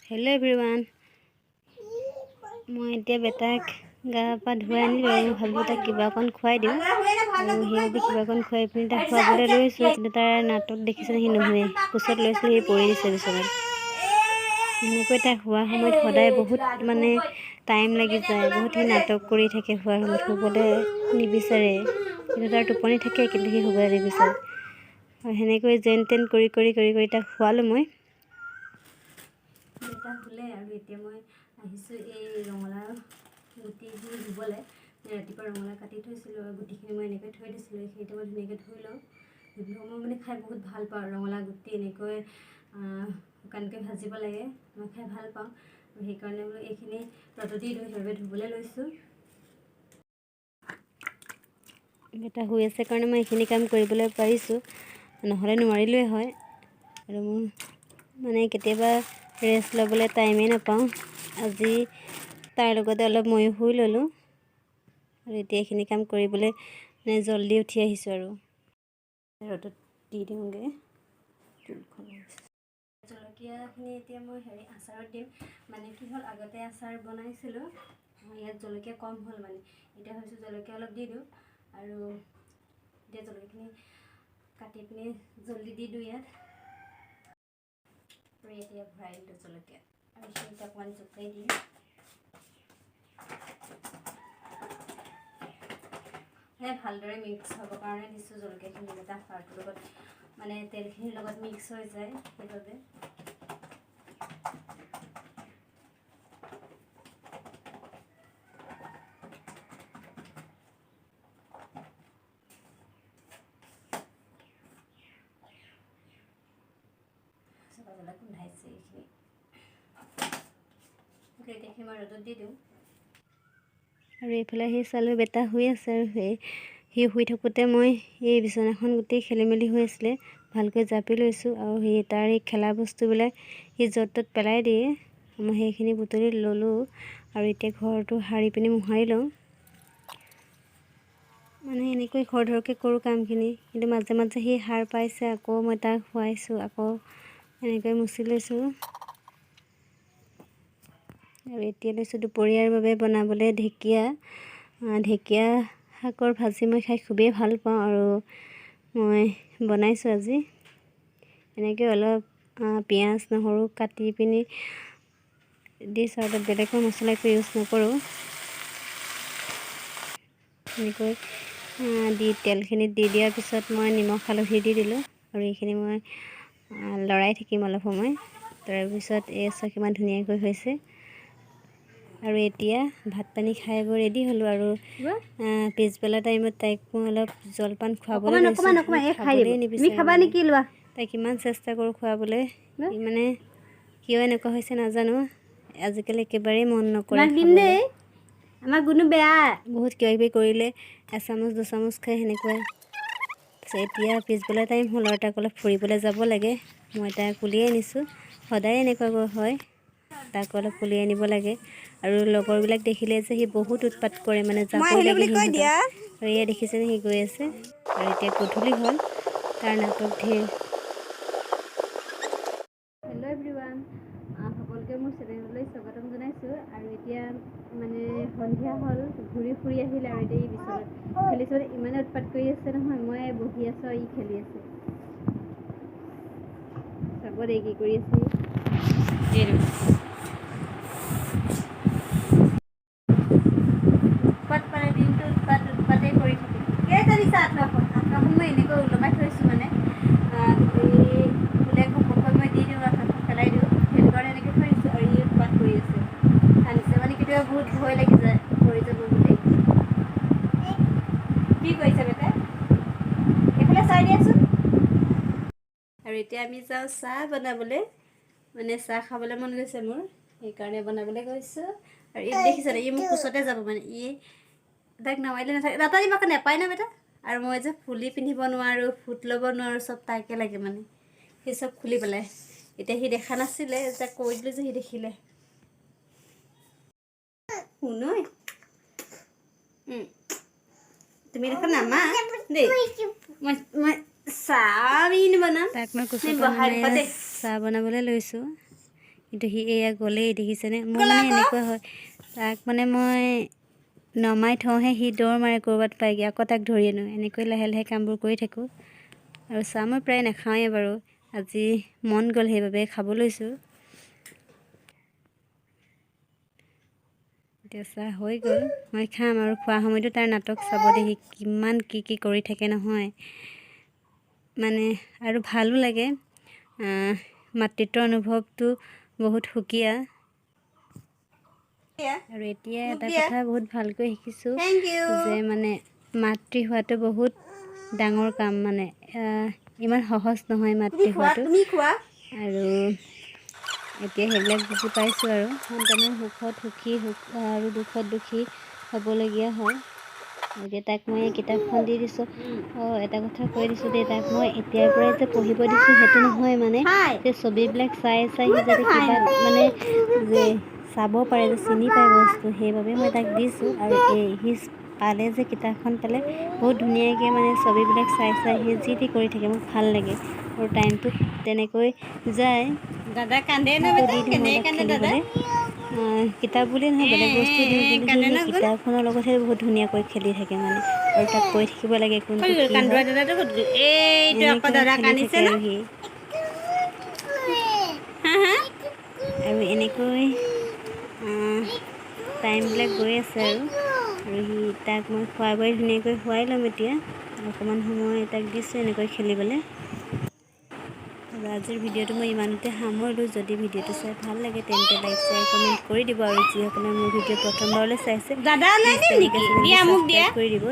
hello everyone मैं इतना बेटाक गा पा धुआई आनिलो भाबो ताक किबा अकन खुवाई दिওঁ আৰু সেইভাবে কিবা অকণ খুৱাই পিনি তাক খুৱাবলৈ লৈছোঁ কিন্তু তাৰ নাটক দেখিছে সি নুশুৱে কোচত লৈছিল সি পৰি দিছে বিচনাত এনেকৈ তাক শোৱা সময়ত সদায় বহুত মানে টাইম লাগি যায় বহুত সি নাটক কৰি থাকে শোৱাৰ সময়ত শুবলৈ নিবিচাৰে কিন্তু তাৰ টোপনি থাকে কিন্তু সি শুবলৈ নিবিচাৰে আৰু সেনেকৈ যেন তেন কৰি তাক শুৱালোঁ মই এটা শুলে আৰু এতিয়া মই আহিছোঁ এই ৰঙালাও গুটিবোৰ ধুবলৈ ৰাতিপুৱা ৰঙালাও কাটি থৈছিলোঁ আৰু গুটিখিনি মই এনেকৈ থৈ দিছিলোঁ সেইটা মই ধুনীয়াকৈ ধুই লওঁ মই মানে খাই বহুত ভাল পাওঁ ৰঙালাও গুটি এনেকৈ শুকানকৈ ভাজিব লাগে মই খাই ভাল পাওঁ আৰু সেইকাৰণে বোলো এইখিনি ৰ'দত দি সেইভাবে ধুবলৈ লৈছোঁ এটা শুই আছে কাৰণে মই এইখিনি কাম কৰিবলৈ পাৰিছোঁ নহ'লে নোৱাৰিলোৱে হয় আৰু মোৰ মানে কেতিয়াবা ৰেষ্ট ল'বলৈ টাইমেই নাপাওঁ আজি তাৰ লগতে অলপ ময়ো শুই ল'লোঁ আৰু এতিয়া এইখিনি কাম কৰিবলৈ মানে জল্দি উঠি আহিছোঁ আৰু ৰ'দত দি দিওঁগৈ জলকীয়াখিনি এতিয়া মই আচাৰত দিম মানে কি হ'ল আগতে আচাৰ বনাইছিলোঁ ইয়াত জলকীয়া কম হ'ল মানে এতিয়া ভাবিছোঁ জলকীয়া অলপ দি দিওঁ আৰু এতিয়া জলকীয়াখিনি কাটি পিনি জল্দি দি দিওঁ ইয়াত এতিয়া ভৰাই দিলোঁ জলকীয়া আৰু সেইটা অকণমান জোকাই দিম ভালদৰে মিক্স হ'বৰ কাৰণে দিছোঁ জলকীয়াখিনি এটা আচাৰটোৰ লগত মানে তেলখিনিৰ লগত মিক্স হৈ যায় সেইবাবে গোন্ধাইছে এইখিনি এইখিনি মই ৰ'দত দি দিওঁ আৰু এইফালে সেই চালোঁ বেটা শুই আছে আৰু সি শুই থাকোঁতে মই এই বিচনাখন গোটেই খেলি মেলি হৈ আছিলে ভালকৈ জাপি লৈছোঁ আৰু তাৰ এই খেলা বস্তুবিলাক সি য'ত ত'ত পেলাই দিয়ে মই সেইখিনি বুটলি ল'লোঁ আৰু এতিয়া ঘৰটো সাৰি পিনি মোহাৰি লওঁ মানে এনেকৈ খৰধৰকৈ কৰোঁ কামখিনি কিন্তু মাজে মাজে সি সাৰ পাইছে আকৌ মই তাক শুৱাইছোঁ আকৌ এনেকৈ মুচি লৈছোঁ আৰু এতিয়া লৈছোঁ দুপৰীয়াৰ বাবে বনাবলৈ ঢেকীয়া শাকৰ ভাজি মই খাই খুবেই ভাল পাওঁ আৰু মই বনাইছোঁ আজি এনেকৈ অলপ পিঁয়াজ নহৰু কাটি পিনি দিছোঁ আৰু তাত বেলেগ মছলা একো ইউজ নকৰোঁ এনেকৈ দি তেলখিনিত দি দিয়াৰ পিছত মই নিমখ হালধি দি দিলোঁ আৰু এইখিনি মই লৰাই থাকিম অলপ সময় তাৰপিছত এই কিমান ধুনীয়াকৈ হৈছে আৰু এতিয়া ভাত পানী খাই বৈ ৰেডি হ'লোঁ আৰু পিছবেলা টাইমত তাইক মই অলপ জলপান খুৱাবলৈ নিবিচাৰোঁ তাইক কিমান চেষ্টা কৰোঁ খুৱাবলৈ মানে কিয় এনেকুৱা হৈছে নাজানো আজিকালি একেবাৰেই মন নকৰে আমাৰ গুণো বেয়া বহুত কিবা কিবি কৰিলে এচামুচ দুচামুচ খাই সেনেকুৱা এতিয়া পিছবেলা টাইম হ'ল আৰু তাক অলপ ফুৰিবলৈ যাব লাগে মই তাক উলিয়াই আনিছোঁ সদায় এনেকুৱা হয় তাক অলপ উলিয়াই আনিব লাগে আৰু লগৰবিলাক দেখিলে যে সি বহুত উৎপাত কৰে মানে যাবই লাগে আৰু এয়া দেখিছেনে সি গৈ আছে আৰু এতিয়া গধূলি হ'ল তাৰ নাটক ঢেৰ হেল্ল' এভৰিৱান সকলোকে মোৰ চেনেললৈ স্বাগতম জনাইছোঁ আৰু এতিয়া মানে সন্ধিয়া হ'ল ঘূৰি ফুৰি আহিলে আৰু এতিয়া ই বিচনাত খেলিছোঁ ইমানে উৎপাত কৰি আছে নহয় মই বহি আছোঁ আৰু ই খেলি আছে চাব দেই কি কৰি আছে উৎপাত পাৰে দিনটো উৎপাতেই কৰি থাকে কেইজনী আঠখন মই এনেকৈ ওলমাই থৈছোঁ মানে বোলে ঘপককৈ মই দি দিওঁ আঠখন পেলাই দিওঁ সেইটো কাৰণে এনেকৈ থৈ দিছোঁ আৰু ই উৎপাত কৰি আছে আনিছে মানে কেতিয়াবা বহুত ভয় লাগি যায় পৰি যাব বুলি কি কৰিছে বেটা এইফালে চাই দিয়াচোন আৰু এতিয়া আমি যাওঁ চাহ বনাবলৈ মানে চাহ খাবলৈ মন গৈছে মোৰ সেইকাৰণে বনাবলৈ গৈছোঁ আৰু ই দেখিছে ই মোক কোচতে যাব মানে ই তাক নামাৰিলে নাথাকে দাঁতা দিম আকৌ নেপায় ন বেটা আৰু মই যে ফুলি পিন্ধিব নোৱাৰোঁ ফুট ল'ব নোৱাৰোঁ চব তাকে লাগে মানে সি চব খুলি পেলাই এতিয়া সি দেখা নাছিলে এতিয়া কৈ দিলোঁ যে সি দেখিলে শুনৈ তুমি দেখোন নামা দেই মই চাহ বনাম তাক মই চাহ বনাবলৈ লৈছোঁ কিন্তু সি এয়া গ'লেই দেখিছেনে মোৰ মানে এনেকুৱা হয় তাক মানে মই নমাই থওঁহে সি দৌৰ মাৰে ক'ৰবাত পায়গৈ আকৌ তাক ধৰি আনো এনেকৈ লাহে লাহে কামবোৰ কৰি থাকোঁ আৰু চাহ মই প্ৰায় নাখাওঁৱেই বাৰু আজি মন গ'ল সেইবাবে খাব লৈছোঁ এতিয়া চাহ হৈ গ'ল মই খাম আৰু খোৱা সময়তো তাৰ নাটক চাব দেখি কিমান কি কৰি থাকে নহয় মানে আৰু ভালো লাগে মাতৃত্বৰ অনুভৱটো বহুত সুকীয়া আৰু এতিয়া এটা কথা বহুত ভালকৈ শিকিছোঁ যে মানে মাতৃ হোৱাটো বহুত ডাঙৰ কাম মানে ইমান সহজ নহয় মাতৃ হোৱাটো আৰু এতিয়া সেইবিলাক বুজি পাইছোঁ আৰু সন্তানৰ সুখত সুখী আৰু দুখত দুখী হ'বলগীয়া হয় এতিয়া তাক মই কিতাপখন দি দিছোঁ এটা কথা কৈ দিছোঁ দেই তাক মই এতিয়াৰ পৰাই যে পঢ়িব দিছোঁ সেইটো নহয় মানে যে ছবিবিলাক চাই সি যাতে কিবা মানে যে চাব পাৰে যে চিনি পায় বস্তু সেইবাবে মই তাক দিছোঁ আৰু সি পালে যে কিতাপখন পালে বহুত ধুনীয়াকৈ মানে ছবিবিলাক চাই সি যি টি কৰি থাকে মোক ভাল লাগে আৰু টাইমটো তেনেকৈ যায় দাদা কান্দে ন খেলিবলৈ কিতাপ বুলি নহয় বেলেগ বস্তু দিওঁ কিন্তু সেই কিতাপখনৰ লগতহে বহুত ধুনীয়াকৈ খেলি থাকে মানে আৰু তাক কৈ থাকিব লাগে কোনটো কি হয় এনেকৈ খেলি থাকে আৰু সি আৰু এনেকৈ টাইমবিলাক গৈ আছে আৰু সি তাক মই খোৱাই বোৱাই ধুনীয়াকৈ খুৱাই ল'ম এতিয়া অকণমান সময় তাক দিছোঁ এনেকৈ খেলিবলৈ আৰু আজিৰ ভিডিঅ'টো মই ইমানতে সামৰিলোঁ যদি ভিডিঅ'টো চাই ভাল লাগে তেন্তে লাইক শ্বেয়াৰ কমেণ্ট কৰি দিব আৰু যিসকলে মোৰ ভিডিঅ' প্ৰথমবাৰলৈ চাইছে দাদা ছাবস্ক্ৰাইব কৰি দিব